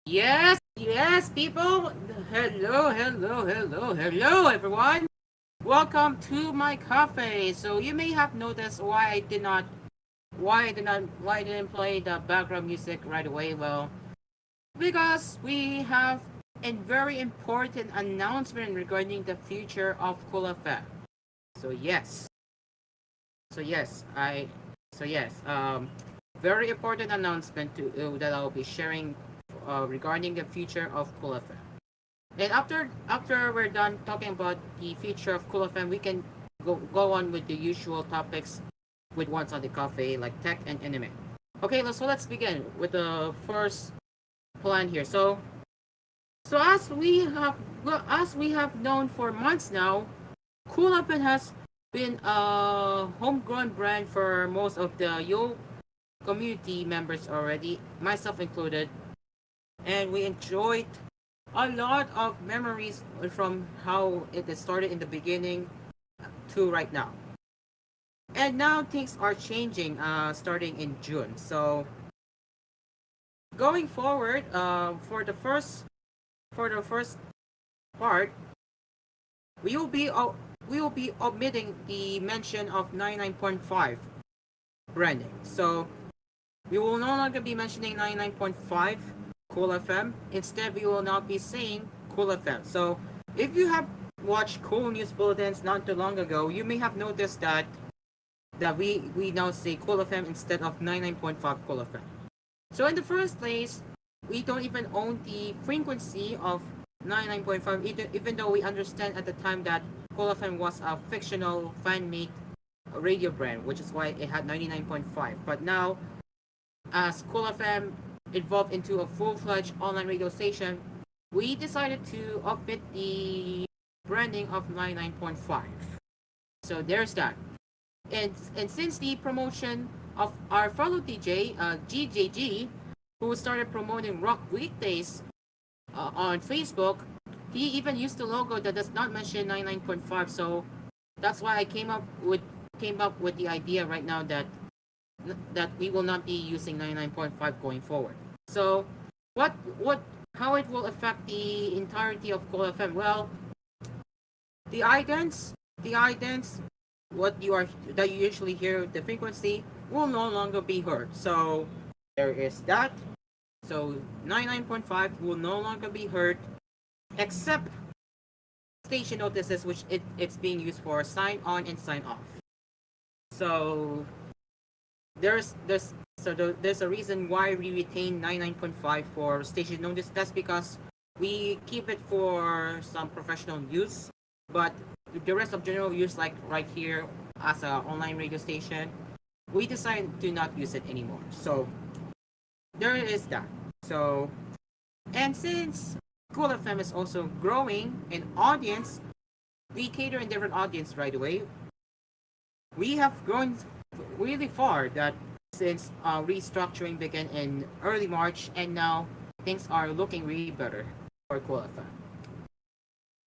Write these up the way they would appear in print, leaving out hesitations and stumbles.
Yes, yes, people. Hello, everyone. Welcome to my cafe. So you may have noticed why I didn't play the background music right away. Well, because we have a very important announcement regarding the future of Cool FM. So yes, so yes, I, so yes, very important announcement that I'll be sharing regarding the future of Cool FM. And after we're done talking about the future of Cool FM, we can go on with the usual topics with ones on the cafe like tech and anime. Okay, let's begin with the first plan here. So as we have known for months now, Cool FM has been a homegrown brand for most of the Yo community members already, myself included, and we enjoyed a lot of memories from how it started in the beginning to right now. And now things are changing starting in June. So going forward, for the first part, we will be uh, we will be omitting the mention of 99.5 branding. So we will no longer be mentioning 99.5 Cool FM. Instead, we will now be saying Cool FM. So if you have watched Cool News Bulletins not too long ago, you may have noticed that we now say Cool FM instead of 99.5 Cool FM. So in the first place, we don't even own the frequency of 99.5, even though we understand at the time that Cool FM was a fictional fan-made radio brand, which is why it had 99.5. But now, as Cool FM evolved into a full-fledged online radio station, we decided to update the branding of 99.5. So there's that. And since the promotion of our fellow DJ, GJG, who started promoting rock weekdays on Facebook, he even used a logo that does not mention 99.5. So that's why I came up with the idea right now that we will not be using 99.5 going forward. So what how it will affect the entirety of Cool FM? Well, the idents, the idents, what you are that you usually hear the frequency will no longer be heard. So there is that. So 99.5 will no longer be heard except station notices which it's being used for sign on and sign off. So there's a reason why we retain 99.5 for station notice. That's because we keep it for some professional use, but the rest of general use, like right here as an online radio station, we decided to not use it anymore. So there is that. So, and since Cool FM is also growing in audience, we cater in different audience right away. We have grown really far that since restructuring began in early March, and now things are looking really better for Cool FM.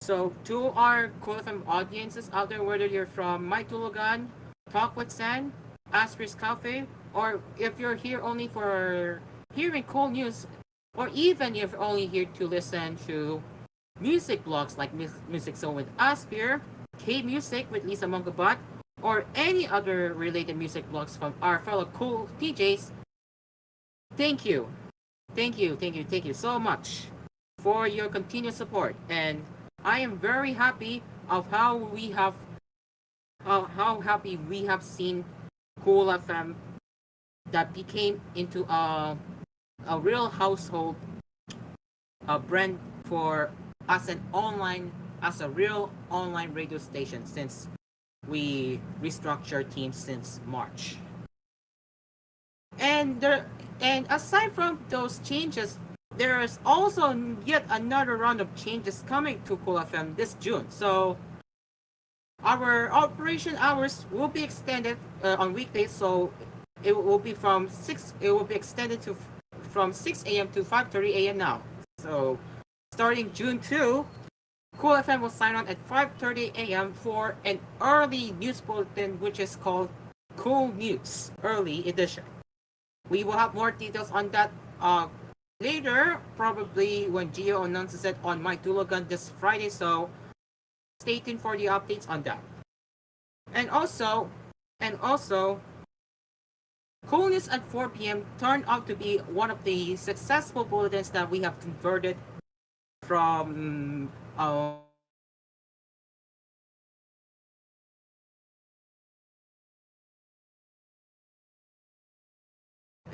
So to our Cool FM audiences out there, whether you're from My Tulugan, Talk with San, Asphere's Cafe, or if you're here only for hearing cool news, or even if you're only here to listen to music blogs like Music Zone with Asphere, K Music with Lisa Mongabat, or any other related music blogs from our fellow cool DJs, thank you. Thank you so much for your continued support. And I am very happy of how happy we have seen Cool FM that became into a real household brand for as a real online radio station since we restructured teams since March. And there, and aside from those changes, there is also yet another round of changes coming to Cool FM this June. So our operation hours will be extended on weekdays. So it will be from six. It will be extended to from 6 a.m. to 5:30 a.m. now. So starting June 2, Cool FM will sign on at 5:30 a.m. for an early news bulletin, which is called Cool News Early Edition. We will have more details on that later, probably when Geo announces it on My Tulugan this Friday. So stay tuned for the updates on that. And also, and also, Cool News at 4 p.m. turned out to be one of the successful bulletins that we have converted from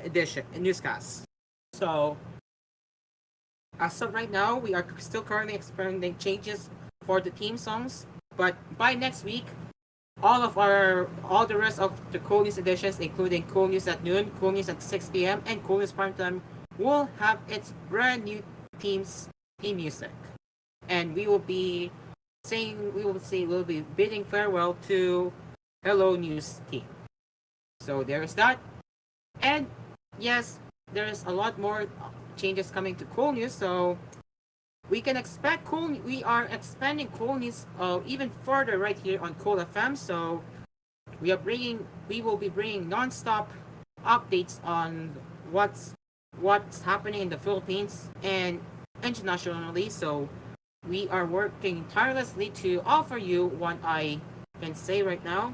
edition newscast. So as of right now, we are still currently experimenting changes for the theme songs, but by next week, all the rest of the Cool News editions, including Cool News at noon, Cool News at 6 p.m., and Cool News Primetime, will have its brand new theme music, and we'll be bidding farewell to Hello News team. So there's that, and yes, there's a lot more changes coming to Cool News. So we can expect we are expanding Cool News even further right here on Cool FM. So we will be bringing non-stop updates on what's happening in the Philippines and internationally. So we are working tirelessly to offer you what I can say right now.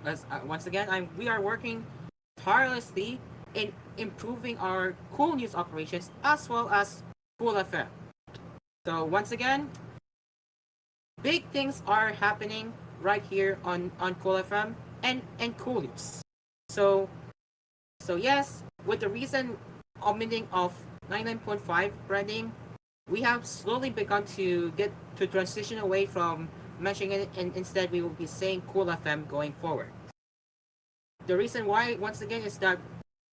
As once again, we are working tirelessly in improving our Cool News operations as well as Cool FM. So once again, big things are happening right here on Cool FM and Cool News. So yes, with the recent omitting of 99.5 branding, we have slowly begun to get to transition away from mentioning it, and instead we will be saying Cool FM going forward. The reason why, once again, is that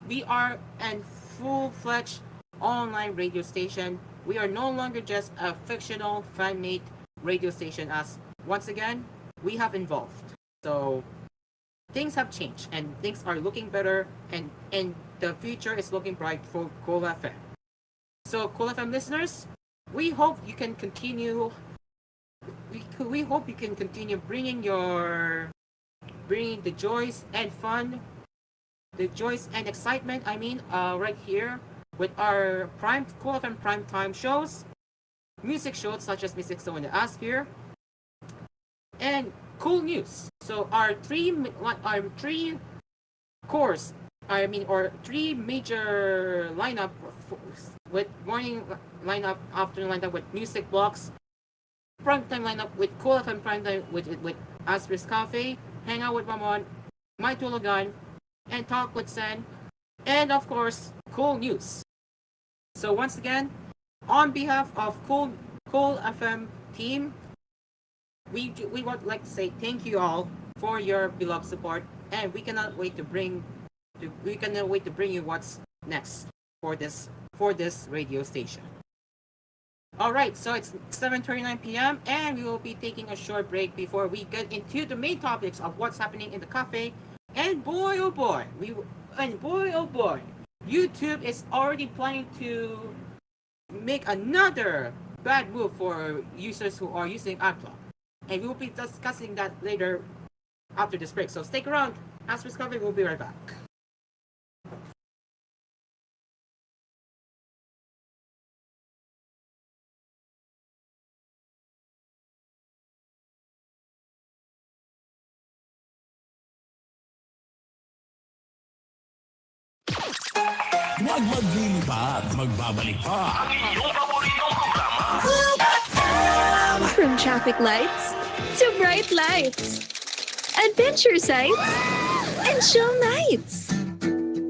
we are a full-fledged online radio station. We are no longer just a fictional fan-made radio station, as once again we have evolved. So things have changed and things are looking better, and the future is looking bright for Cool FM. So Cool FM listeners, we hope you can continue. We hope you can continue bringing the joys and fun, the joys and excitement. I mean, right here with our Cool FM prime time shows, music shows such as Music Show in the Asphere, and Cool News. So our three cores, or three major lineup with morning lineup, afternoon lineup with music blocks, primetime lineup with Cool FM primetime with Asphere's Cafe, Hang Out with Mamon, My Tulugan, and Talk with Sen, and of course, Cool News. So once again, on behalf of Cool FM team, we would like to say thank you all for your beloved support, and we cannot wait to bring you what's next for this radio station. All right, so it's 7:39 p.m. and we will be taking a short break before we get into the main topics of what's happening in the cafe. And boy, oh boy, YouTube is already planning to make another bad move for users who are using AdBlock. And we will be discussing that later after this break. So stick around. Asphere's Cafe will be right back. Huwag maglilibad, magbabalik pa ang inyong paboritong programa. From traffic lights to bright lights, adventure sights and chill nights.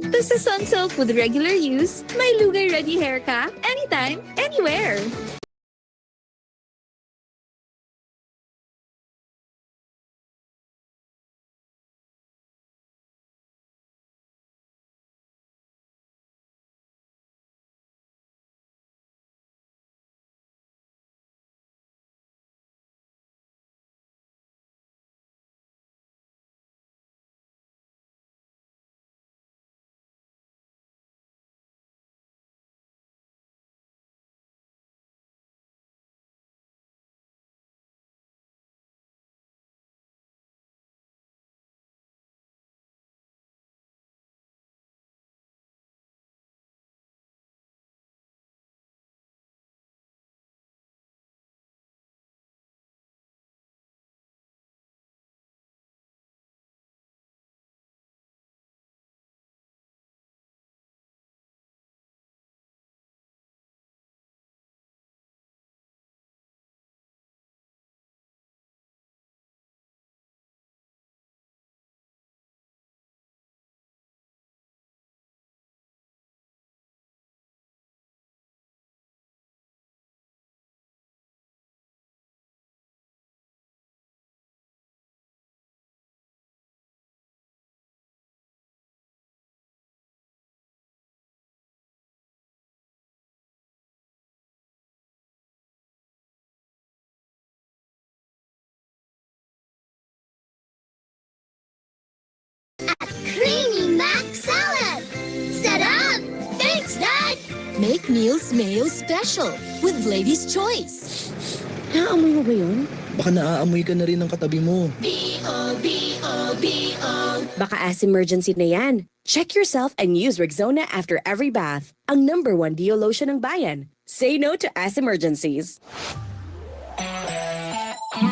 Basta Sunsilk with regular use, may lugay-ready hair ka anytime, anywhere. Make meals mayo special with Lady's Choice. Naamoy mo ba yun? Baka naaamoy ka na rin ng katabi mo. Baka as-emergency na yan. Check yourself and use Rexona after every bath. Ang #1 Dio lotion ng bayan. Say no to as-emergencies.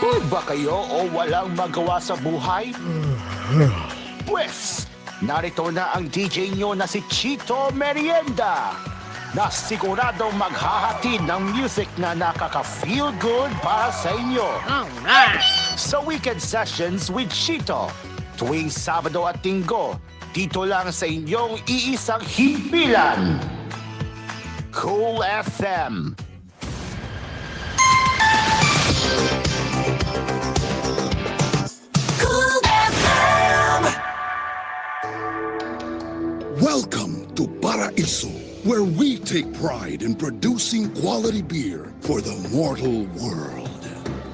Bored ba kayo o walang magawa sa buhay? Pwes, narito na ang DJ nyo na si Chito Merienda na siguradong maghahatid ng music na nakaka-feel good para sa inyo. Sa Weekend Sessions with Chito, tuwing Sabado at Linggo, dito lang sa inyong iisang himpilan. Cool FM. Welcome to Paraiso, where we take pride in producing quality beer for the mortal world.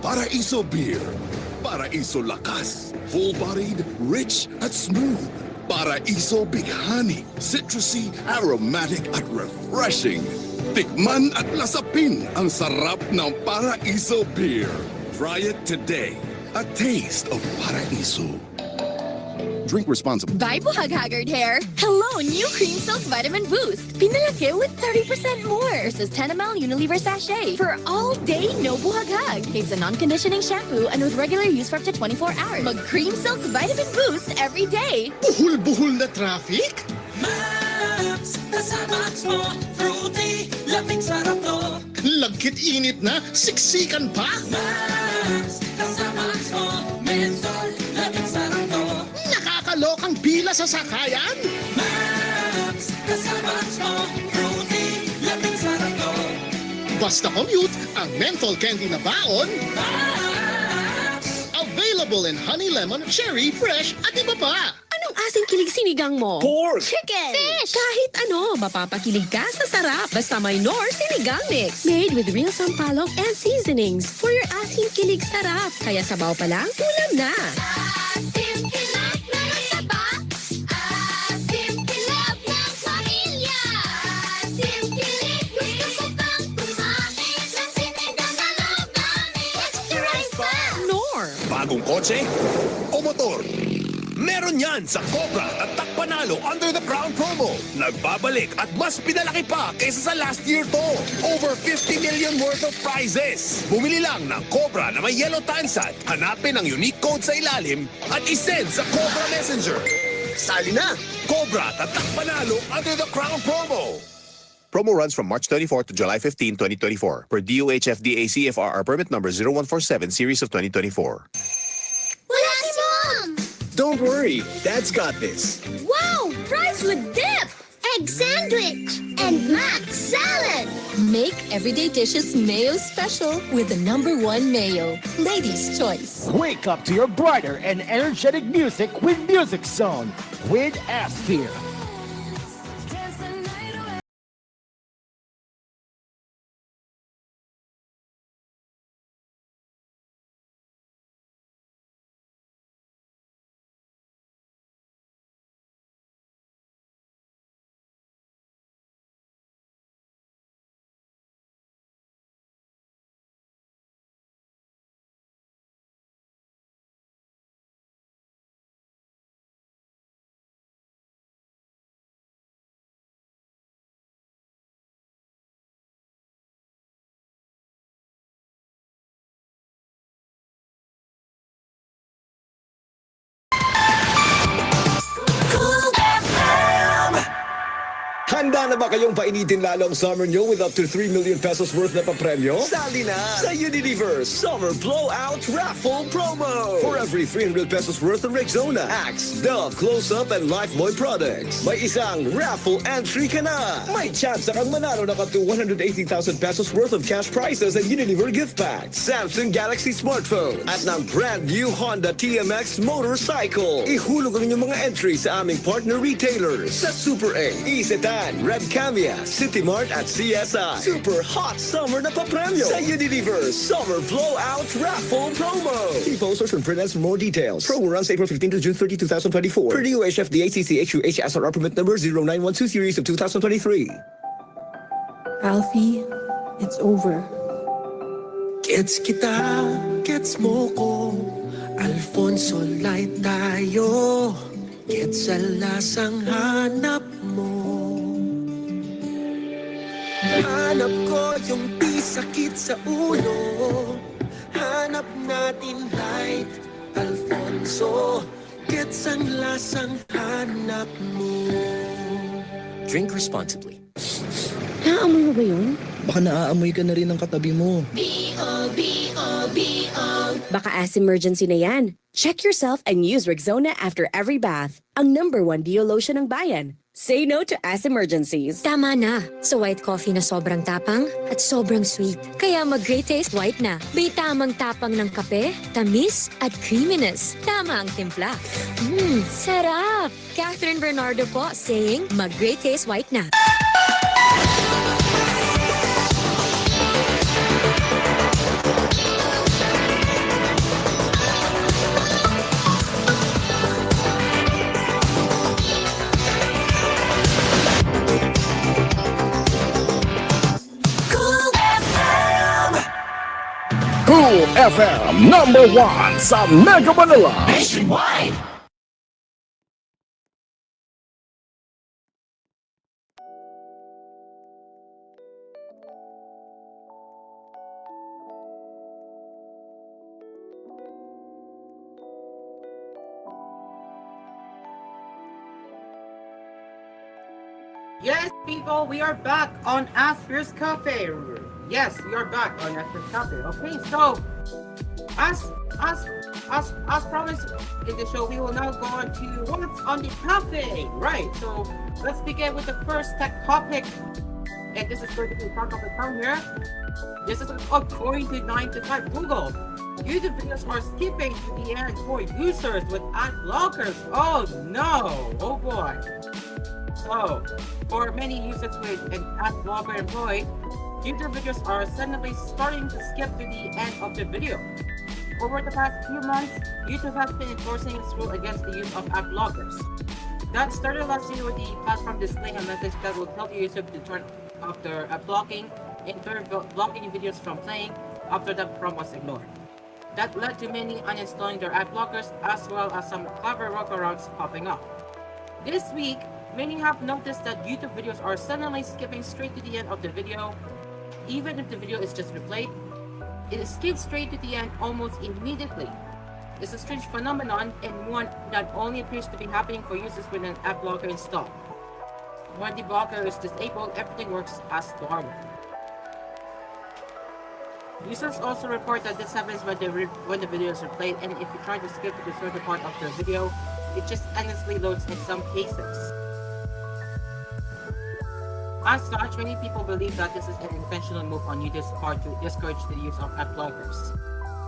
Paraiso Beer. Paraiso Lakas. Full-bodied, rich, at smooth. Paraiso Bighani. Citrusy, aromatic, at refreshing. Tikman at lasapin ang sarap ng Paraiso Beer. Try it today. A taste of Paraiso. Drink responsibly. Bye, buhag-haggard hair! Hello, new Cream Silk Vitamin Boost! Pinalaki with 30% more versus 10 ml Unilever sachet for all day no buhag-hag. It's a non-conditioning shampoo and with regular use for up to 24 hours. Mag Cream Silk Vitamin Boost every day! Buhul-buhul na traffic? Max, kasama mo, fruity, lamig sarap to. Lagkit init na, siksikan pa? Max, kasama mo, menthol, lamig sarap to. Nakakalokang pila sa sakayan? Max, kasama mo, fruity, lamig sarap to. Basta commute, ang menthol candy na baon. Max, Available in honey lemon, cherry, fresh, at iba pa. Anong asing kilig sinigang mo? Pork! Chicken! Fish! Kahit ano, mapapakilig ka sa sarap. Basta may Nor Sinigang Mix. Made with real sampalok and seasonings for your asing kilig sarap. Kaya sabaw pa lang, ulam na. Asim Kilab ng saba. Asim Kilab ng pamilya. Asim Kilab gusto ko pang kumain ng sinigang na loob namin. Extra rice pa! Nor. Bagong kotse o motor? Meron yan sa Cobra at Takpanalo under the Crown promo. Nagbabalik at mas pinalaki pa kaysa sa last year to. Over 50 million worth of prizes. Bumili lang ng Cobra na may yellow tansad, hanapin ang unique code sa ilalim at isend sa Cobra Messenger. Sali na! Cobra at Takpanalo under the Crown promo. Promo runs from March 24 to July 15, 2024 per DOH FDA CFRR permit number 0147 series of 2024. Wala si Mom! Don't worry, Dad's got this. Wow! Fries with dip! Egg sandwich! And mac salad! Make everyday dishes mayo special with the #1 mayo. Lady's Choice. Wake up to your brighter and energetic music with Music Zone with Asphere. Handa na ba kayong painitin lalo ang summer nyo with up to 3 million pesos worth na papremyo? Sali na sa Universe Summer Blowout Raffle Promo! For every 300 pesos worth of Rexona, Axe, Dove, Close-Up, and Lifebuoy products, may isang raffle entry ka na! May chance kang manalo ng up to 180,000 pesos worth of cash prizes and Unilever gift packs, Samsung Galaxy smartphone, at ng brand new Honda TMX motorcycle. Ihulog ang inyong mga entry sa aming partner retailers sa Super A, Isetan, Red Camia, City Mart at CSI. Super hot summer na papremyo sa Unilever Summer Blowout Raffle Promo. See posters and printouts for more details. Promo runs April 15 to June 30, 2024. Per DOH FDA CCHUH SRR permit number 0912 series of 2023. Alfie, it's over. Gets kita, gets mo ko. Alfonso light tayo. Gets sa lasang hanap mo. Hanap ko yung di sakit sa ulo. Hanap natin light, Alfonso. Gets ang lasang hanap mo. Drink responsibly. Naamoy mo ba yun? Baka naaamoy ka na rin ng katabi mo. Baka AspEmergency na yan. Check yourself and use Rexona after every bath. Ang #1 Dio lotion ng bayan. Say no to AspEmergencies. Tama na sa white coffee na sobrang tapang at sobrang sweet. Kaya mag-Great Taste White na. May tamang tapang ng kape, tamis at creaminess. Tama ang timpla. Sarap! Catherine Bernardo po saying mag-Great Taste White na. Cool FM #1 sa Mega Manila. Nationwide. Yes, people, we are back on Asphere's Cafe. Yes, we are back on Asphere's Cafe. Okay, so as promised in the show, we will now go on to what's on the cafe. Right. So let's begin with the first tech topic, and this is going to be part of the town here. This is according to 9 to 5 Google. YouTube videos are skipping to the end for users with ad blockers. Oh no! Oh boy! So, for many users with an ad blocker employed, YouTube videos are suddenly starting to skip to the end of the video. Over the past few months, YouTube has been enforcing its rule against the use of ad blockers. That started last year with the platform displaying a message that will tell YouTube to turn off their ad blocking and turn blocking videos from playing after the prompt was ignored. That led to many uninstalling their ad blockers as well as some clever workarounds popping up. This week, many have noticed that YouTube videos are suddenly skipping straight to the end of the video. Even if the video is just replayed, it skips straight to the end almost immediately. It's a strange phenomenon and one that only appears to be happening for users with an ad blocker installed. When the blocker is disabled, everything works as normal. Users also report that this happens when the video is replayed, and if you try to skip to the certain part of the video, it just endlessly loads in some cases. As such, many people believe that this is an intentional move on YouTube's part to discourage the use of ad blockers.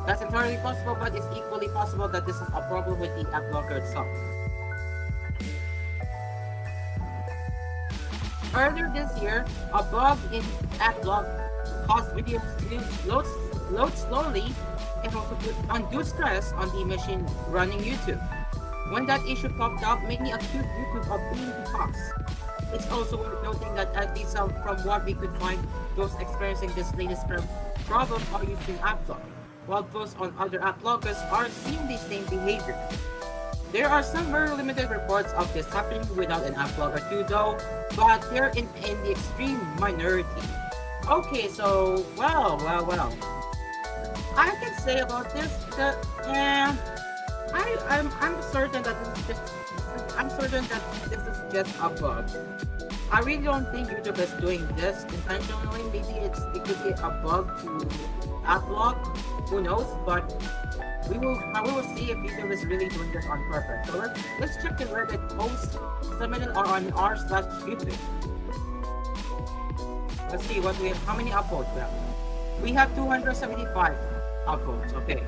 That's entirely possible, but it's equally possible that this is a problem with the ad blocker itself. Earlier this year, a bug in AdBlock caused videos to load slowly and also put undue stress on the machine running YouTube. When that issue popped up, many accused YouTube of being the cause. It's also worth noting that at least from what we could find, those experiencing this latest problem are using AdBlock, while those on other ad blockers are seeing the same behavior. There are some very limited reports of this happening without an ad blocker too though, but they're in the extreme minority. Okay, so, well. I can say about this that, I'm certain that this is just a bug. I really don't think YouTube is doing this intentionally. Maybe it could be a bug to AdBlock. Who knows? But we will see if YouTube is really doing this on purpose. So let's check the Reddit posts submitted on r/YouTube. Let's see what we have. How many upvotes we have? We have 275 upvotes. Okay.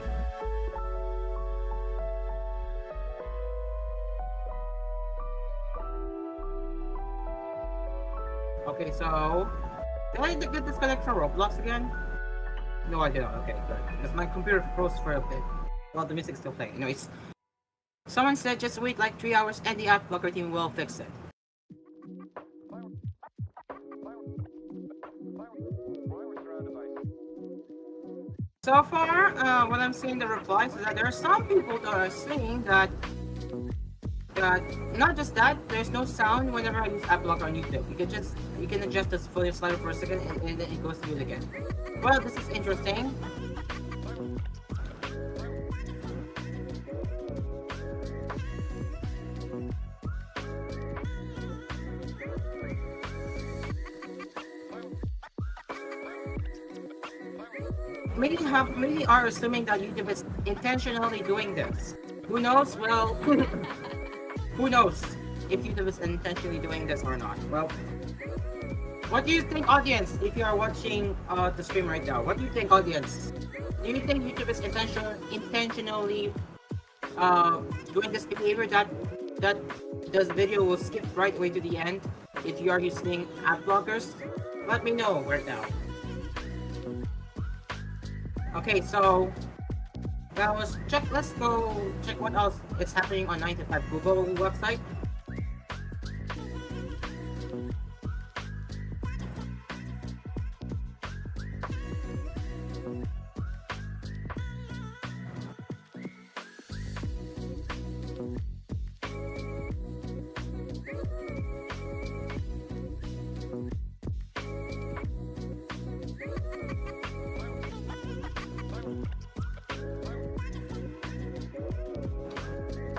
Okay, so did I get disconnected from Roblox again? No, I didn't. Okay, good. Because my computer froze for a bit while the music's still playing. Anyways, someone said just wait like 3 hours and the ad blocker team will fix it. So far, what I'm seeing the replies is that there are some people that are saying that not just that, there's no sound whenever I use AppLock on YouTube. You can adjust this volume slider for a second and then it goes through it again. Well, this is interesting. Many are assuming that YouTube is intentionally doing this. Who knows? Well, who knows if YouTube is intentionally doing this or not? Well, what do you think, audience? If you are watching the stream right now, what do you think, audience? Do you think YouTube is intentionally doing this behavior that this video will skip right away to the end if you are using ad blockers? Let me know right now. Okay, so that was check. Let's go check what else is happening on 95 Google website.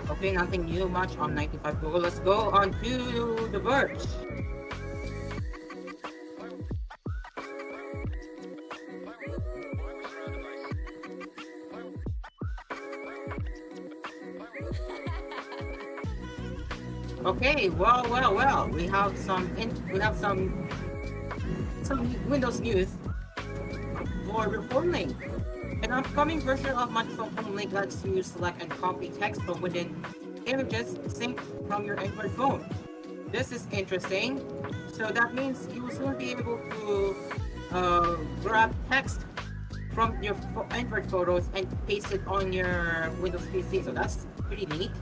Okay, nothing new much on 95 Google. Let's go on to The Verge. Okay, well. We have some Windows news for reforming. An upcoming version of Microsoft HomeLink lets you select and copy text from within images synced from your Android phone. This is interesting. So that means you will soon be able to grab text from your Android photos and paste it on your Windows PC. So that's pretty neat.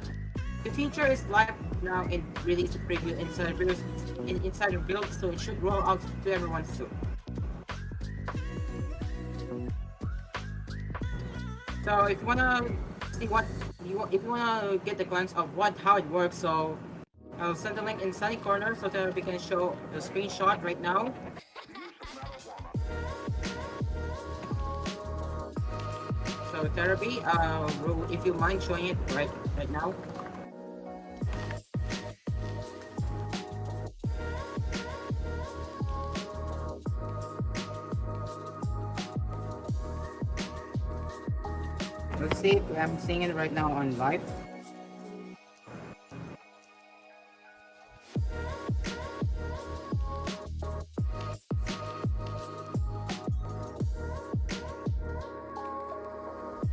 The feature is live now in release preview inside of build, so it should roll out to everyone soon. So if you wanna see if you wanna get the glance of how it works, so I'll send the link in sunny corner so that we can show the screenshot right now. So therapy, if you mind showing it right now. Let's see if I'm seeing it right now on live.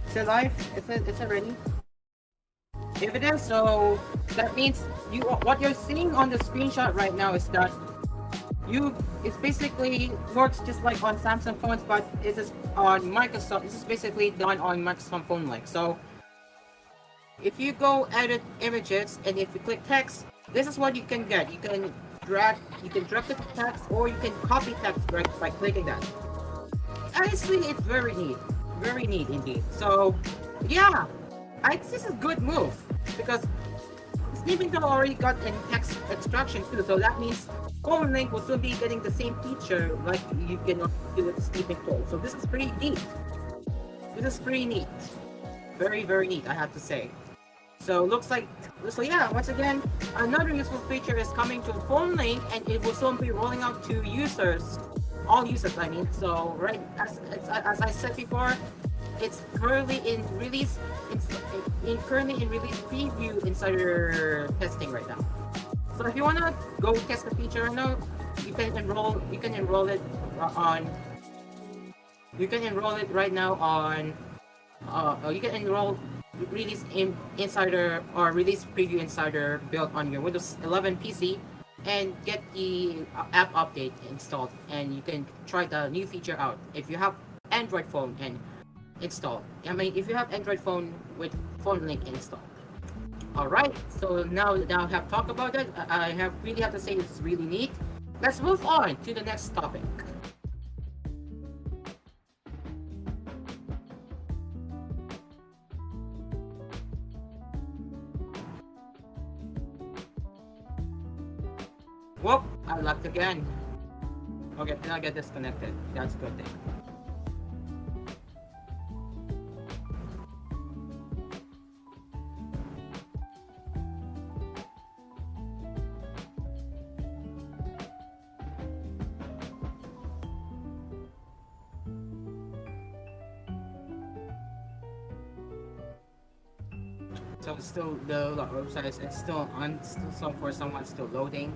Is it live? Is it ready? If it is, so that means what you're seeing on the screenshot right now is that it's basically works just like on Samsung phones, but it is on Microsoft. This is basically done on Microsoft phone like. So if you go edit images and if you click text, this is what you can get. You can drag the text or you can copy text right by clicking that. Honestly, it's very neat indeed. So yeah, this is a good move because Sleeping Pill already got in text extraction too, so that means Phone Link will soon be getting the same feature like you can do with Sleeping Pill. So this is pretty neat. Very, very neat, I have to say. So yeah, once again, another useful feature is coming to Phone Link, and it will soon be rolling out to users, all users I mean. So right as I said before, it's currently in release. Currently in release preview insider testing right now. So if you wanna go test the feature right now, you can enroll it on. You can enroll it right now on. You can enroll release insider or release preview insider built on your Windows 11 PC and get the app update installed, and you can try the new feature out if you have Android phone and installed. I mean, if you have Android phone with Phone Link installed. Alright, so now I have talked about it. I really have to say it's really neat. Let's move on to the next topic. Whoop! I left again. Okay, did not get disconnected. That's a good thing. So it's still the website is still on, still for someone still loading.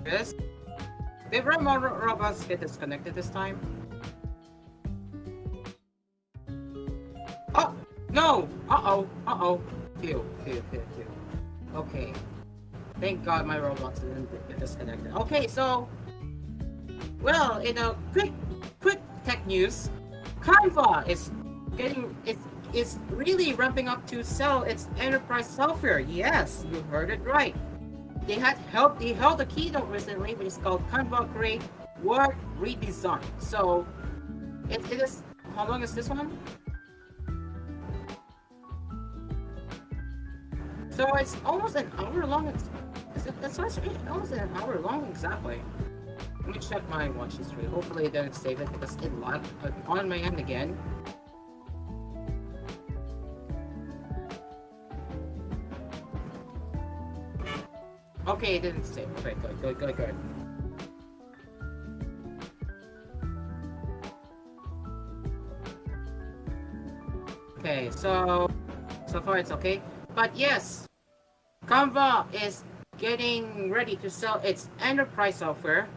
Yes. Did more robots get disconnected this time? Oh no! Uh-oh. Phew. Okay. Thank God my robots didn't get disconnected. Okay, so well, in a quick tech news, Canva is really ramping up to sell its enterprise software. Yes, you heard it right. They held a keynote recently, which is called Canva Create Work Redesign. So it is, how long is this one? So it's almost an hour long. It's almost an hour long exactly. Let me check my watch history. Hopefully it didn't save it because it lagged on my end again. Okay, it didn't save. Okay, good. Okay, so far it's okay. But yes, Canva is getting ready to sell its enterprise software.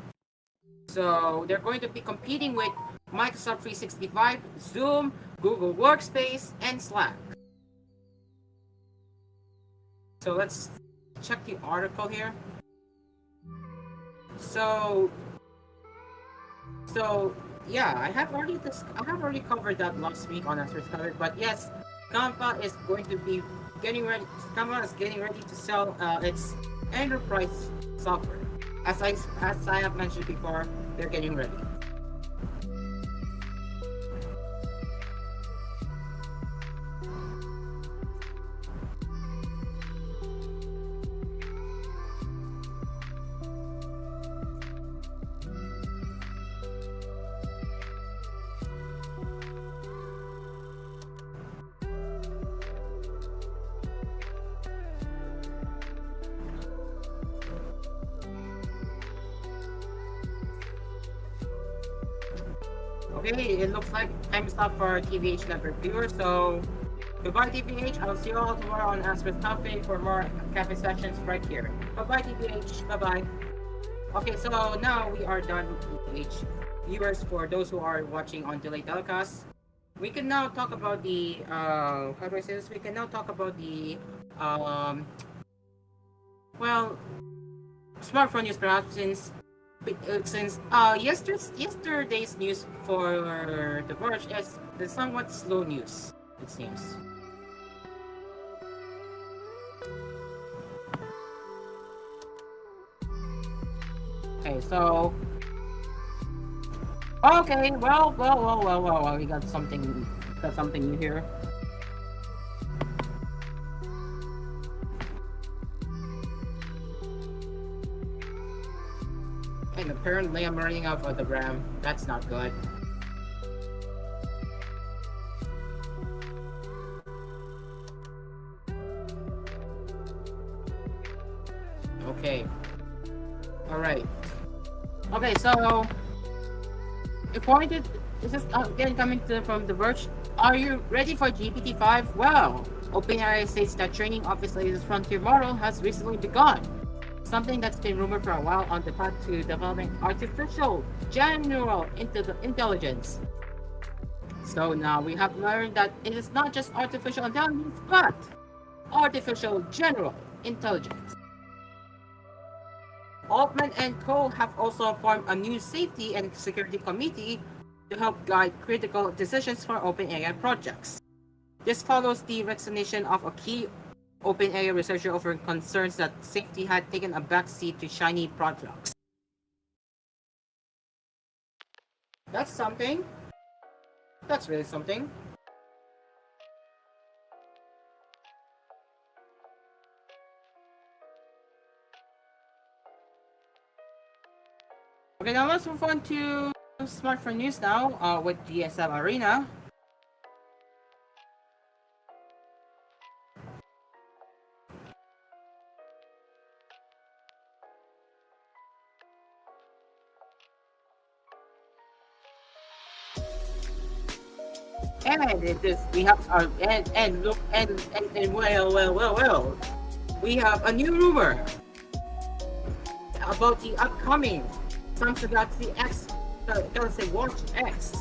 So they're going to be competing with Microsoft 365, Zoom, Google Workspace, and Slack. So let's check the article here. So yeah, I have already covered that last week on Asphere Covered, but yes, Canva is getting ready to sell its enterprise software. As I have mentioned before, they're getting ready. Okay, it looks like time is up for TVH Network viewers, so goodbye TVH, I'll see you all tomorrow on Asphere Cafe for more cafe sessions right here. Bye-bye TVH, bye-bye. Okay, so now we are done with TVH viewers. For those who are watching on delayed telecast, we can now talk about the, how do I say this? We can now talk about the, well, smartphone news perhaps, since yesterday's news for The Verge is the somewhat slow news, it seems. Okay, so okay, well, we got something new here. And apparently I'm running out of the RAM. That's not good. Okay. Alright. Okay, so this is again coming from The Verge. Are you ready for GPT-5? Well, OpenAI states that training of its latest frontier model has recently begun. Something that's been rumored for a while on the path to developing artificial general intelligence. So now we have learned that it is not just artificial intelligence, but artificial general intelligence. Altman and co. have also formed a new safety and security committee to help guide critical decisions for OpenAI projects. This follows the resignation of a key OpenAI researcher over concerns that safety had taken a backseat to shiny products. That's something. That's really something. Okay, now let's move on to smartphone news now with GSM Arena. And it is we have and look and well we have a new rumor about the upcoming Samsung Galaxy X Galaxy Watch X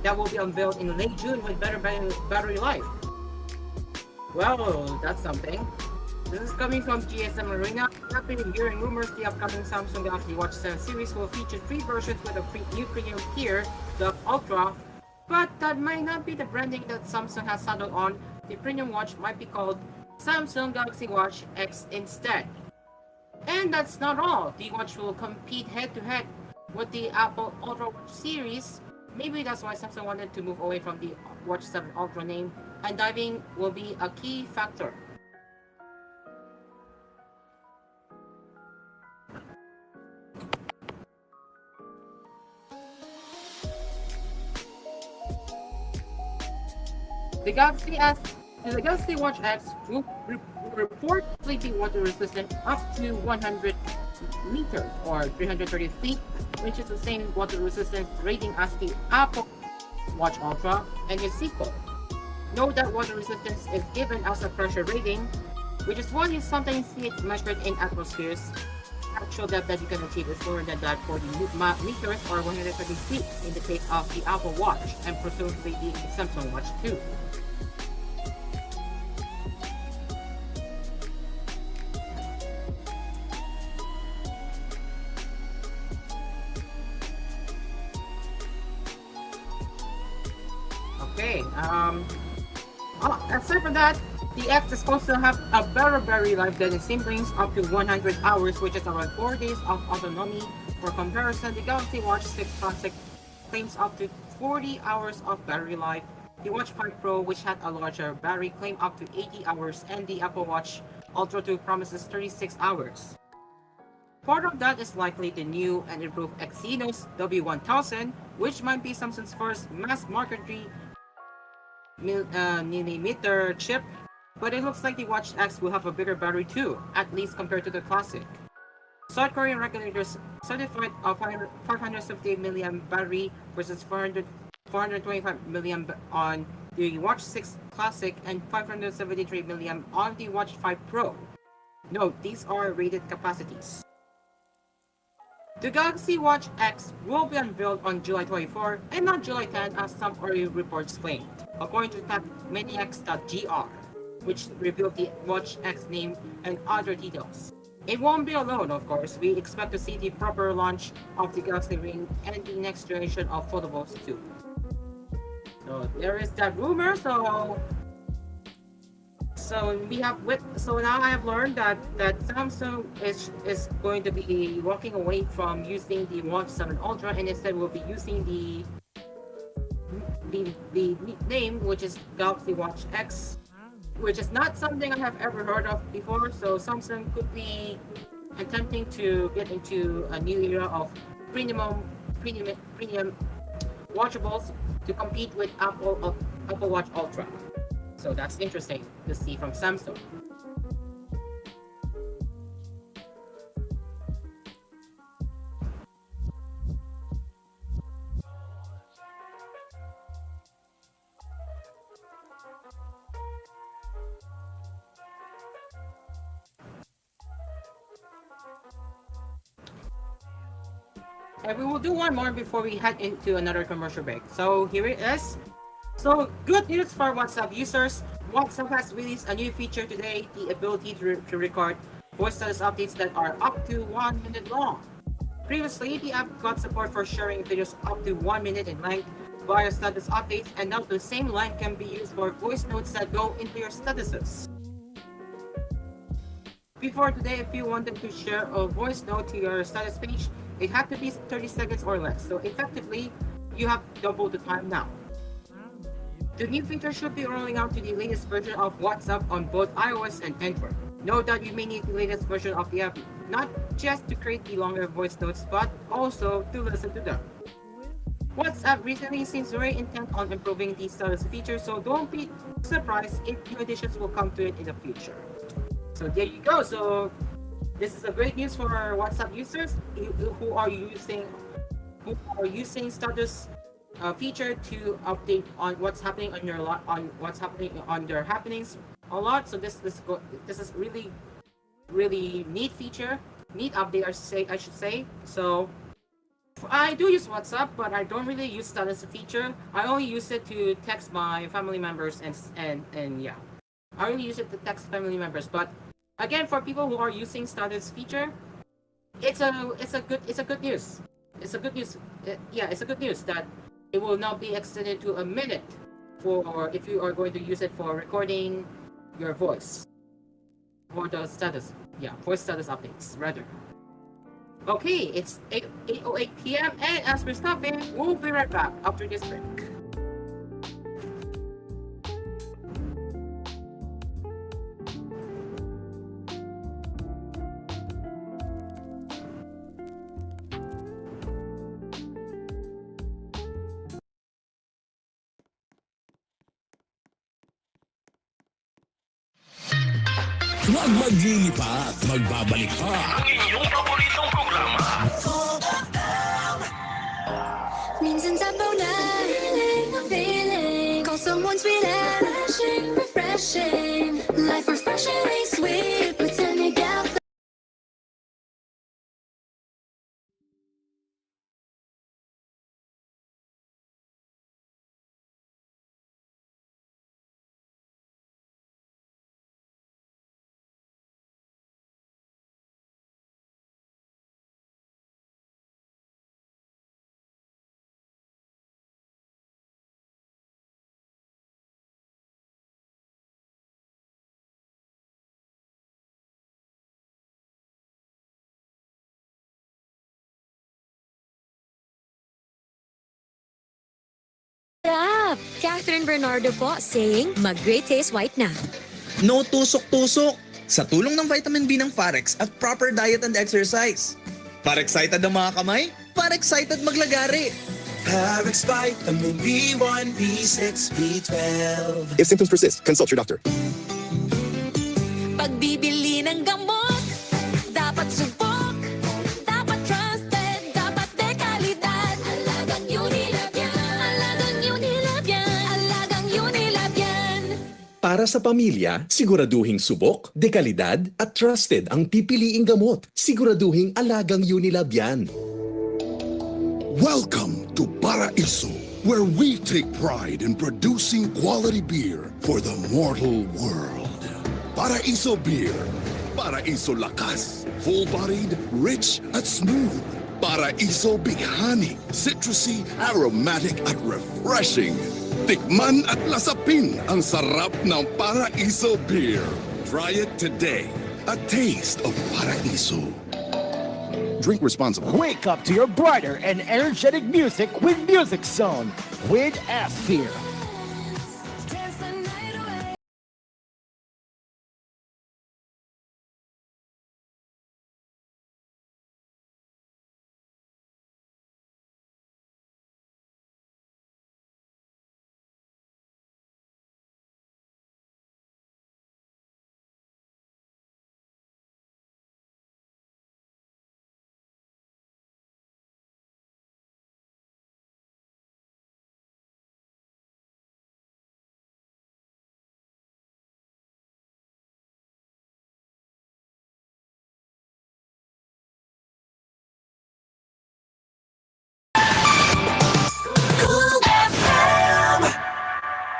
that will be unveiled in late June with better battery life. Well, that's something. This is coming from GSM Arena. I've been hearing rumors the upcoming Samsung Galaxy Watch 7 series will feature 3 versions with a new premium tier, the Ultra. But that might not be the branding that Samsung has settled on. The premium watch might be called Samsung Galaxy Watch X instead. And that's not all. The watch will compete head-to-head with the Apple Ultra Watch series. Maybe that's why Samsung wanted to move away from the Watch 7 Ultra name, and diving will be a key factor. The Galaxy Watch X will reportedly be water resistant up to 100 meters or 330 feet, which is the same water resistance rating as the Apple Watch Ultra and its sequel. Note that water resistance is given as a pressure rating, which is why you sometimes see it measured in atmospheres. Actual depth that you can achieve is lower than that 40 meters or 130 feet in the case of the Apple Watch and presumably the Samsung Watch 2. Okay, aside from that, the X is supposed to have a better battery life than the siblings, up to 100 hours, which is around 4 days of autonomy. For comparison, the Galaxy Watch 6 Classic claims up to 40 hours of battery life. The Watch 5 Pro, which had a larger battery, claimed up to 80 hours, and the Apple Watch Ultra 2 promises 36 hours. Part of that is likely the new and improved Exynos W1000, which might be Samsung's first mass-market millimeter chip, but it looks like the Watch X will have a bigger battery too, at least compared to the Classic. South Korean regulators certified a 578 milliamp battery versus 425 milliamp on the Watch 6 Classic and 573 milliamp on the Watch 5 Pro. Note, these are rated capacities. The Galaxy Watch X will be unveiled on July 24 and not July 10 as some early reports claimed, according to TechManiacs.gr, which revealed the Watch X name and other details. It won't be alone, of course. We expect to see the proper launch of the Galaxy Ring and the next generation of foldables too. So there is that rumor. So now I have learned that Samsung is going to be walking away from using the Watch 7 Ultra and instead will be using the name, which is Galaxy Watch X, which is not something I have ever heard of before. So Samsung could be attempting to get into a new era of premium watchables to compete with Apple Watch Ultra. So that's interesting to see from Samsung. And we will do one more before we head into another commercial break. So here it is. So good news for WhatsApp users. WhatsApp has released a new feature today, the ability to record voice status updates that are up to 1 minute long. Previously, the app got support for sharing videos up to 1 minute in length, via status updates, and now the same line can be used for voice notes that go into your statuses. Before today, if you wanted to share a voice note to your status page, it had to be 30 seconds or less. So effectively, you have double the time now. The new feature should be rolling out to the latest version of WhatsApp on both iOS and Android. Note that you may need the latest version of the app, not just to create the longer voice notes, but also to listen to them. WhatsApp recently seems very intent on improving the status feature, so don't be surprised if new additions will come to it in the future. So there you go. So this is a great news for WhatsApp users who are using status feature to update on what's happening on their happenings a lot. So this is really neat feature, neat update I should say. So I do use WhatsApp, but I don't really use status feature. I only use it to text my family members and yeah, I only use it to text family members. But again, for people who are using status feature, it's a good news. It's a good news. It's a good news that it will now be extended to a minute for if you are going to use it for recording your voice for the status. Voice status updates rather. Okay, it's 8:08 p.m. and as we're stopping, we'll be right back after this break. Huwag maglilipat, magbabalik pa. Ang inyong paboritong programa. Minsan sabaw na feeling. Call someone sweet and refreshing. Life refreshingly sweet with San Miguel. Catherine Bernardo po saying, mag-great taste white na. No tusok-tusok! Sa tulong ng vitamin B ng Farex at proper diet and exercise. Para-excited ang mga kamay? Para-excited maglagari! Parex Vitamin B1, B6, B12. If symptoms persist, consult your doctor. Pagbibili ng gamot, dapat subok, dapat trusted, dapat dekalidad. Alagang Unilab yan, alagang Unilab yan, alagang Unilab yan. Para sa pamilya, siguraduhing subok, dekalidad at trusted ang pipiliing gamot. Siguraduhing alagang Unilab yan. Welcome to Paraiso, where we take pride in producing quality beer for the mortal world. Paraiso Beer. Paraiso Lakas. Full-bodied, rich at smooth. Paraiso Bighani. Citrusy, aromatic at refreshing. Tikman at lasapin ang sarap ng Paraiso Beer. Try it today. A taste of Paraiso. Drink responsibly. Wake up to your brighter and energetic music with Music Zone with Asphere.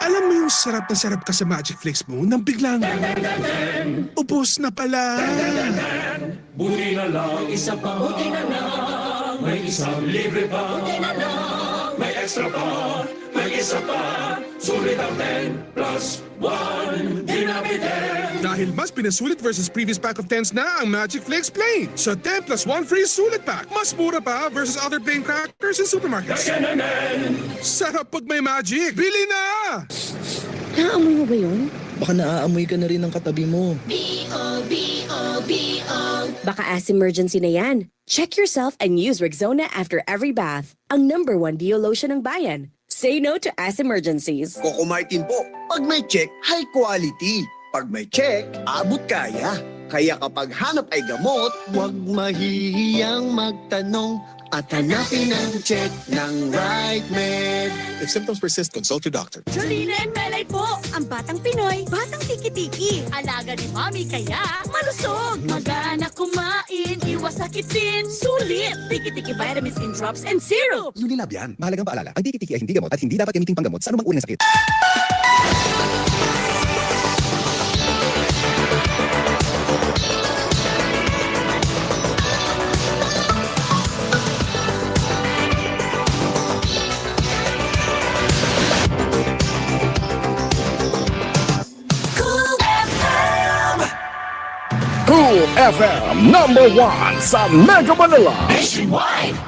Alam mo yung sarap na sarap ka sa Magic Flakes mo nang biglang ubos na pala. Buti na lang, isa pa. Buti na lang, may isang libre pa. Buti na lang, may extra pa, may isa pa, sulit ang 10 plus 1, di na bitin. Dahil mas pinasulit versus previous pack of 10s na ang Magic Flakes Plain. Sa 10 plus 1 free sulit pack, mas mura pa versus other plain crackers in supermarkets. Sarap pag may magic. Bili na! Naamoy mo ba yun? Baka naaamoy ka na rin ng katabi mo. Baka as-emergency na yan. Check yourself and use Rexona after every bath. Ang #1 Dio lotion ng bayan. Say no to as-emergencies. Coco Martin po. Pag may check, high quality. Pag may check, abot kaya. Kaya kapag hanap ay gamot, huwag mahihiyang magtanong at hanapin ang check ng right med. If symptoms persist, consult your doctor. Jolina and Melay po, ang batang Pinoy, batang tiki-tiki. Alaga ni Mami kaya malusog. Magana kumain, iwas sakitin, sulit. Tiki-tiki vitamins in drops and syrup. Unilab yan. Mahalagang paalala, ang tiki-tiki ay hindi gamot at hindi dapat gamitin panggamot sa anumang uri ng sakit. Cool FM #1 sa Mega Manila. Nationwide.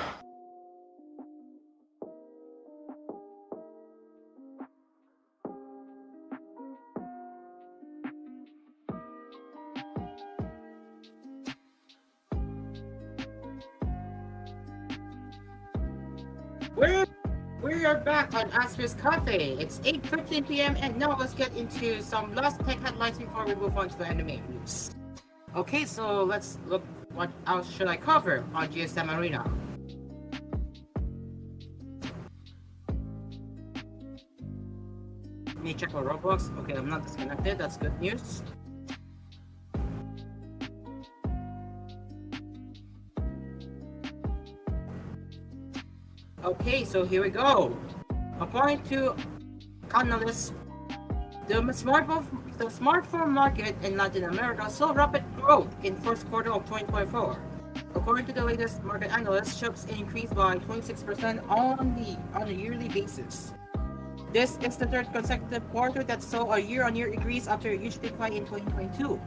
We are back on Asphere's Cafe. It's 8:15 p.m. and now let's get into some last tech headlines before we move on to the anime news. Okay, so let's look what else should I cover on GSM Arena. Let me check for Roblox. Okay, I'm not disconnected. That's good news. Okay, so here we go. According to analysts, the smartphone market in Latin America saw rapid growth in first quarter of 2024. According to the latest market analyst, chips increased by 26% on a yearly basis. This is the third consecutive quarter that saw a year-on-year increase after a huge decline in 2022.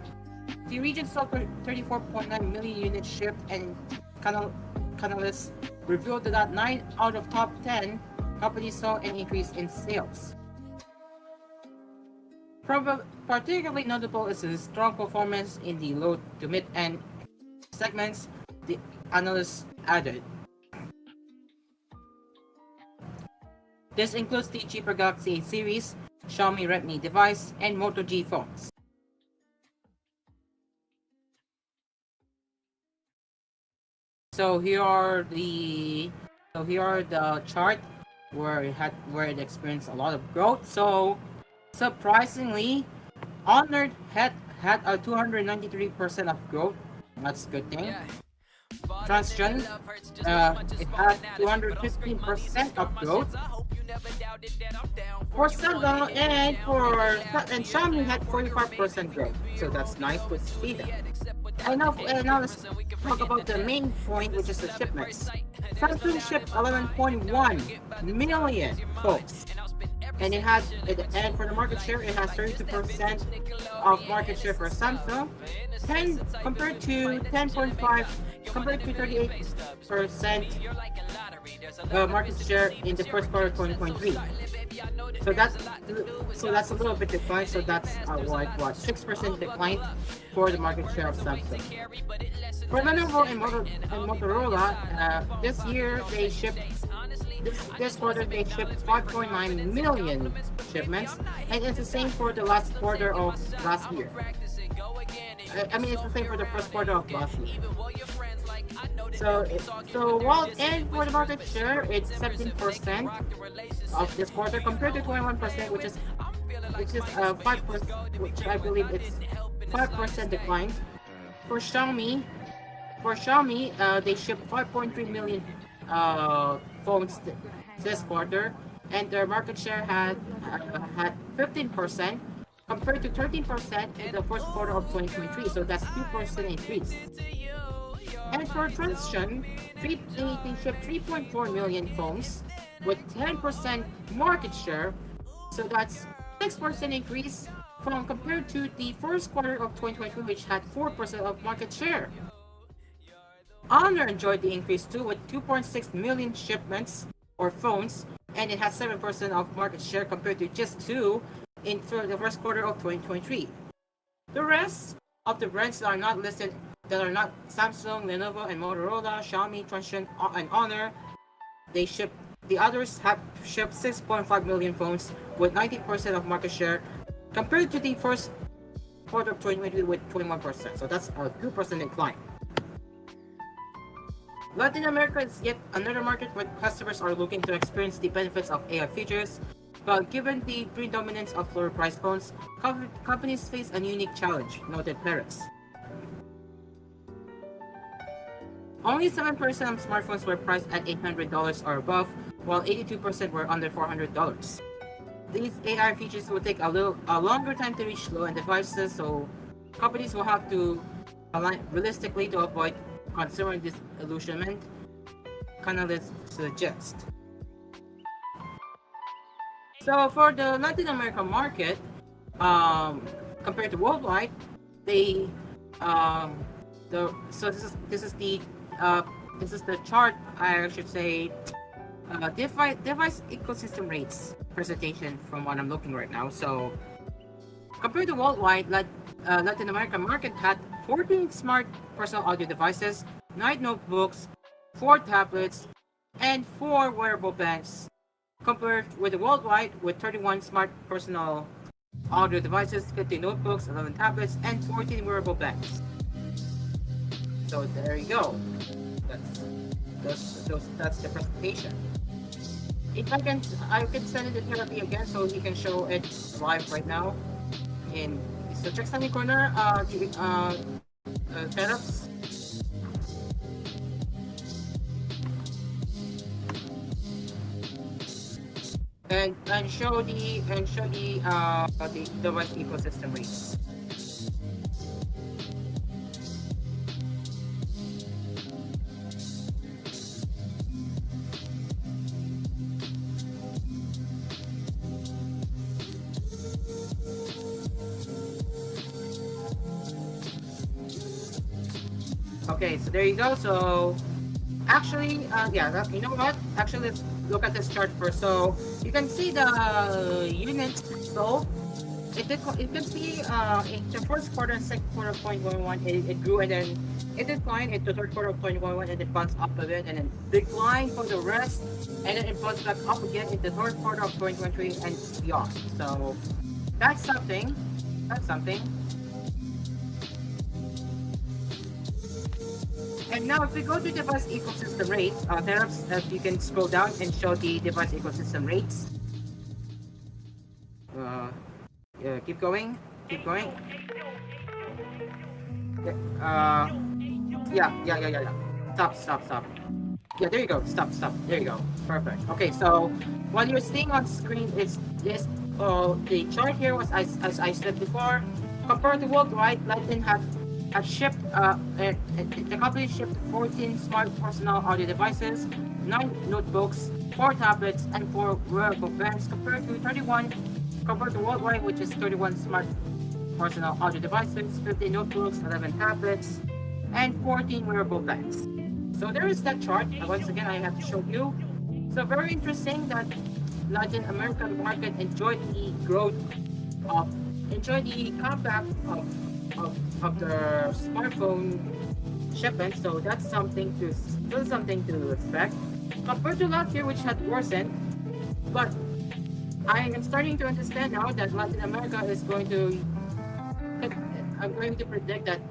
The region saw 34.9 million units shipped, and analysts revealed that 9 out of top 10 companies saw an increase in sales. Particularly notable is the strong performance in the low to mid-end segments, the analysts added. This includes the cheaper Galaxy A series, Xiaomi Redmi device, and Moto G phones. So here are the chart where it experienced a lot of growth. So surprisingly, Honored had a 293% of growth. That's a good thing. Transgen, it had 215% of growth. For Samsung and Xiaomi had 45% growth. So that's nice to see that. And now let's talk about the main point, which is the shipments. Samsung shipped 11.1 million phones. And for the market share, it has 32% of market share for Samsung, compared to 38% market share in the first quarter of 2023. So that's a little bit decline. So that's 6% decline for the market share of Samsung. For Lenovo and Motorola, this year they shipped. This quarter they shipped 5.9 million shipments, and it's the same for the last quarter of last year. It's the same for the first quarter of last year. So for the market share, it's 17% of this quarter compared to 21%, which is 5%, which I believe it's 5% decline. For Xiaomi, they shipped 5.3 million phones this quarter, and their market share had 15% compared to 13% in the first quarter of 2023. So that's 2% increase. And for transition, they shipped 3.4 million phones with 10% market share. So that's 6% increase from compared to the first quarter of 2023, which had 4% of market share. Honor enjoyed the increase too with 2.6 million shipments or phones, and it has 7% of market share compared to just 2 in the first quarter of 2023. The rest of the brands that are not listed, that are not Samsung, Lenovo, and Motorola, Xiaomi, Transsion, and Honor, the others have shipped 6.5 million phones with 19% of market share compared to the first quarter of 2023 with 21%. So that's a 2% decline. Latin America is yet another market where customers are looking to experience the benefits of AI features, but given the predominance of lower price phones, companies face a unique challenge, noted Perez. Only 7% of smartphones were priced at $800 or above, while 82% were under $400. These AI features will take a longer time to reach low-end devices, so companies will have to align realistically to avoid consumer disillusionment, analysts suggest. So for the Latin American market, compared to worldwide, they this is the chart, I should say, device ecosystem rates presentation from what I'm looking right now. So compared to worldwide, Latin American market had 14 smart personal audio devices, 9 notebooks, 4 tablets, and 4 wearable bands, compared with the worldwide with 31 smart personal audio devices, 50 notebooks, 11 tablets, and 14 wearable bands. So there you go. That's the presentation. If I can send it to Therapy again so he can show it live right now. So check Sunny Corner, setups. And show the device ecosystem rates. Okay, so there you go. So actually, you know what? Actually, let's look at this chart first. So you can see the units sold. You can see in the first quarter and second quarter of 2021, it grew, and then it declined into third quarter of 2021, and it bounced up a bit, and then declined for the rest, and then it bounced back up again in the third quarter of 2023 and beyond. So that's something. That's something. And now if we go to device ecosystem rates, perhaps if you can scroll down and show the device ecosystem rates. Keep going. Yeah. Stop. Yeah, there you go. Stop. There you go. Perfect. Okay, so what you're seeing on screen is the chart here was as I said before. Compared to worldwide, Latin had shipped, the company shipped 14 smart personal audio devices, 9 notebooks, 4 tablets, and 4 wearable bands, compared to worldwide, which is 31 smart personal audio devices, 50 notebooks, 11 tablets, and 14 wearable bands. So there is that chart. Once again, I have to show you. So very interesting that Latin American market enjoyed the comeback of the smartphone shipment. So that's something to expect compared to last year, which had worsened. But I am starting to understand now that Latin America is going to. I'm going to predict that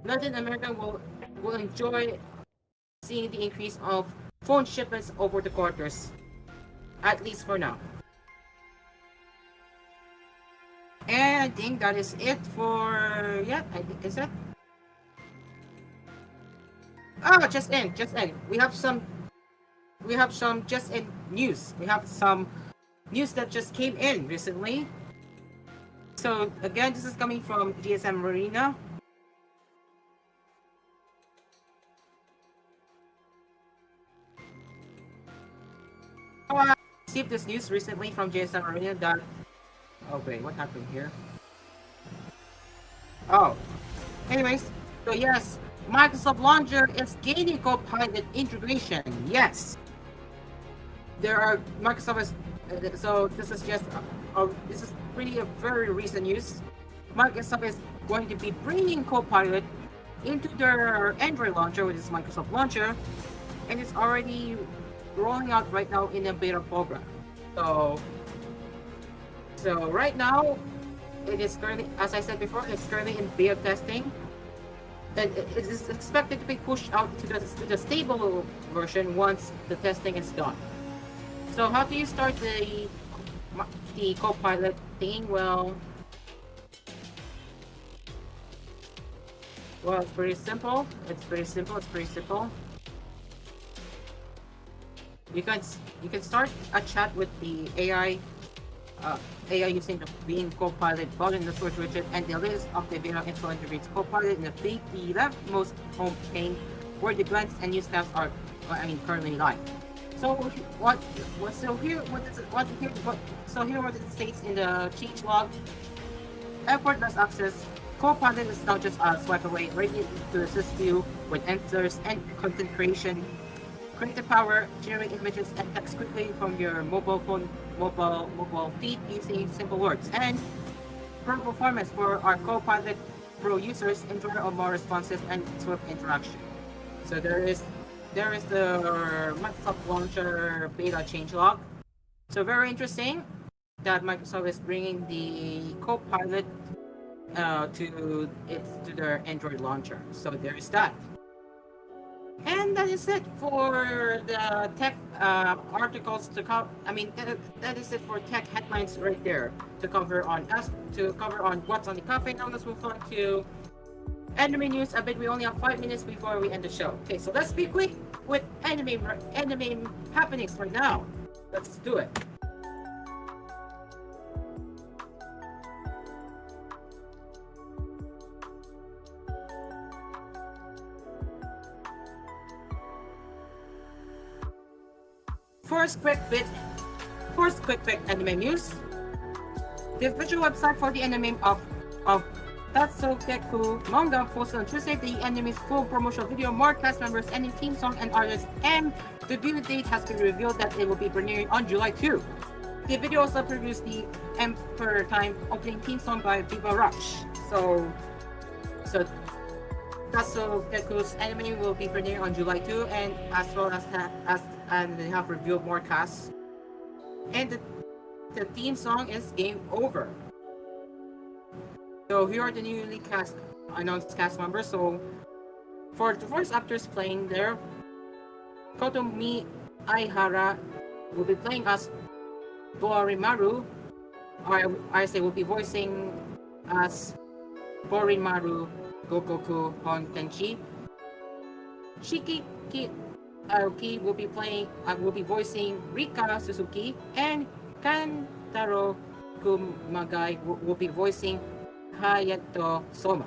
Latin America will enjoy seeing the increase of phone shipments over the quarters, at least for now. And I think that is it for I think is it. Just in. We have some just in news. We have some news that just came in recently. So again, this is coming from GSM Marina. received this news recently from JSM Arena that... Oh wait, what happened here? Oh. Anyways, so yes, Microsoft Launcher is gaining Copilot integration. Yes. There are Microsoft is so this is just this is pretty a very recent news. Microsoft is going to be bringing Copilot into their Android launcher, which is Microsoft Launcher, and it's already rolling out right now in a beta program. So right now, it is currently, as I said before, it's currently in beta testing, and it is expected to be pushed out to the stable version once the testing is done. So how do you start the Copilot thing? Well, it's pretty simple. It's pretty simple. You can start a chat with the AI using the Bean Copilot button in the search widget, and the latest update beta install integrates Copilot in the leftmost home pane where the glance and news tabs are currently live. So what it states in the change log: effortless access. Copilot is now just a swipe away, ready to assist you with answers and content creation. Creative power, generate images and text quickly from your mobile feed using simple words. And pro performance for our Copilot Pro users, enjoy a more responsive and swift interaction. So there is the Microsoft Launcher beta changelog. So very interesting that Microsoft is bringing the Copilot to their Android launcher. So there is that. And that is it for the tech articles to come. That is it for tech headlines right there to cover on what's on the cafe. Now let's move on to anime news a bit. We only have 5 minutes before we end the show. Okay, so let's be quick with anime happenings right now. Let's do it. First quick bit anime news. The official website for the anime of Tatsukeku manga posted on Tuesday the anime's full promotional video, more cast members, ending theme song and artists, and the debut date has been revealed that it will be premiering on July 2. The video also previews the Emperor Time opening theme song by Viva Rush. So Tatsukeku's anime will be premiering on July 2, and as well as and they have revealed more casts. And the theme song is Game Over. So here are the newly announced cast members. So for the voice actors playing there, Kotomi Aihara will be playing as Borimaru. Ayase will be voicing as Borimaru Gokoku Hon Tenchi. Shiki Aoki will be voicing Rika Suzuki, and Kantaro Kumagai will be voicing Hayato Soma.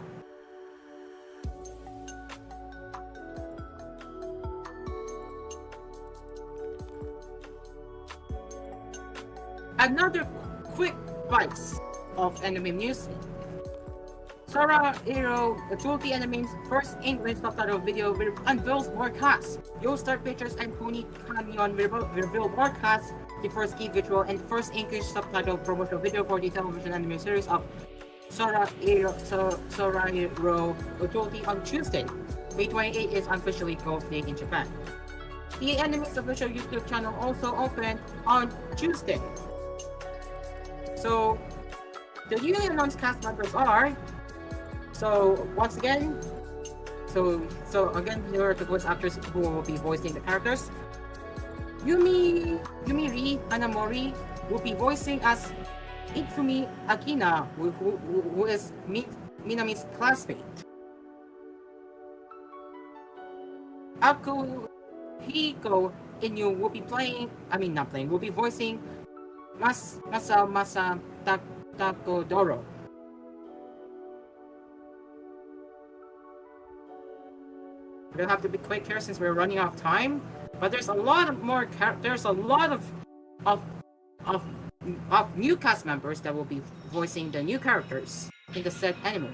Another quick bites of anime news. Sora Hero, the 2D anime's first English subtitle video, unveils more casts. Yo Star Pictures and Pony Canyon reveal more casts, the first key visual and first English subtitle promotional video for the television anime series of Sora Hero, the 2D on Tuesday. May 28 is officially Ghost Day in Japan. The anime's official YouTube channel also opened on Tuesday. So the newly announced cast members are... So once again, here are the voice actors who will be voicing the characters. Yumiri Anamori will be voicing as Itsumi Akina, who is Minami's classmate. Akuhiko Inu will be voicing Masa Takodoro. We're gonna have to be quick here since we're running out of time. But there's a lot of of of of new cast members that will be voicing the new characters in the said anime.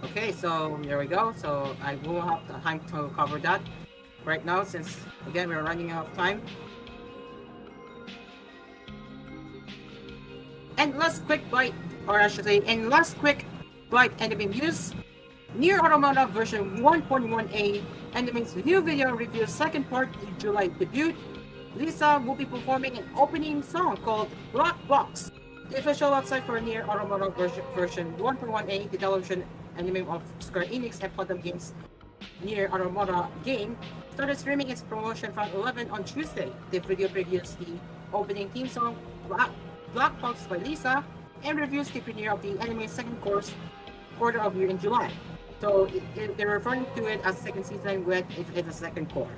Okay, so there we go. So I will have the time to cover that right now, since again we're running out of time. And last quick bite, or I should say, in last quick bite anime news, Nier Automata version 1.1a anime's new video review second part in July debut. Lisa will be performing an opening song called Black Box. The official website for Nier Automata version 1.1a, the television anime of Square Enix and Quantum Games Nier Automata game, started streaming its promotion from 11 on Tuesday. The video previews the opening theme song Black Box by Lisa and reviews the premiere of the anime's second quarter of year in July. So they're referring to it as second season with it's a second core.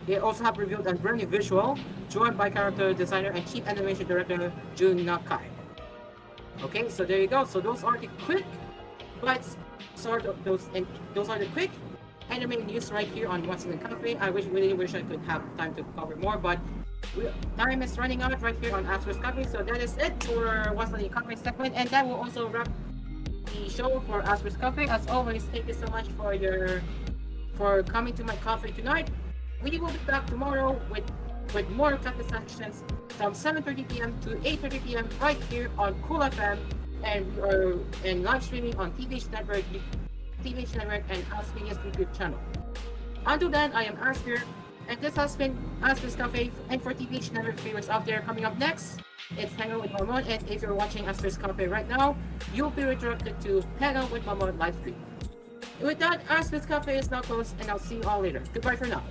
They also have revealed a brand new visual, joined by character designer and chief animation director Jun Nakai. Okay, so there you go. So those are the quick bites. Those are the quick anime news right here on Once in Cafe. I really wish I could have time to cover more, but time is running out right here on Asphere's Cafe. So that is it for Once in Cafe segment, and that will also wrap the show for Asphere's Cafe. As always, thank you so much for coming to my cafe tonight. We will be back tomorrow with more cafe sessions from 7:30 p.m. to 8:30 p.m. right here on Cool FM, and we are live streaming on TVH Network and AspMedia's YouTube channel. Until then, I am Asphere, and this has been Asphere's Cafe. And for TVH Network viewers out there, coming up next, it's Hang Out with Mamon, and if you're watching Asphere's Cafe right now, you'll be redirected to Hang Out with Mamon live stream. With that, Asphere's Cafe is now closed, and I'll see you all later. Goodbye for now.